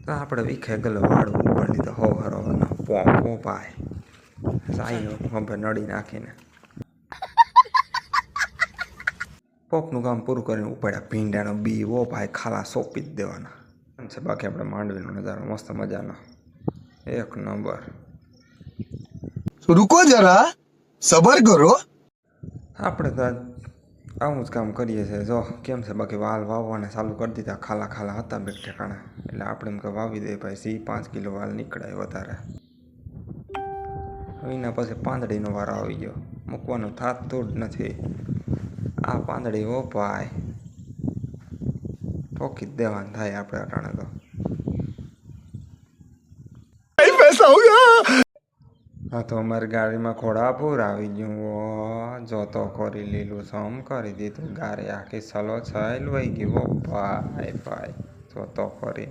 તો આપણે વિખે ગયેલો વાળું ઉપાડી લીધો હો હરવાનો પો પાય સાઈ ખંભે નડી નાખીને પોપનું કામ પૂરું કરીને ઉપાડ્યા ભીંડાનો બી ઓ ભાઈ ખાલા સોંપી જ દેવાના છે. બાકી આપણે માંડવીનો નજારો મસ્ત મજાનો એક નંબર. रुको जरा सबर करो. આપણે તો આવું જ કામ કરીએ છીએ. જો કેમ છે બાકી વાલ વાવવાને ચાલુ કરી દીધા. ખાલા ખાલા હતા બે ઠેકાણા એટલે આપણે એમ કે વાવી દઈએ ભાઈ. સી 5 કિલો વાલ નીકળાય વધારે. એના પછી પાંદડીનો વારો આવી ગયો. મૂકવાનું થતું જ નથી. આ પાંદડી ઓ ભાઈ ઠોકી જ દેવાનું થાય આપણે અટાણે તો. पैसा होगा. હા તો અમારી ગાડીમાં ખોડાપુર આવી ગયું. જોતો કરી લીલું સમ કરી દીધું. ગાડી આખી સલો છાયલ વહી ગયું ભાઈ ભાઈ જોતો કરી.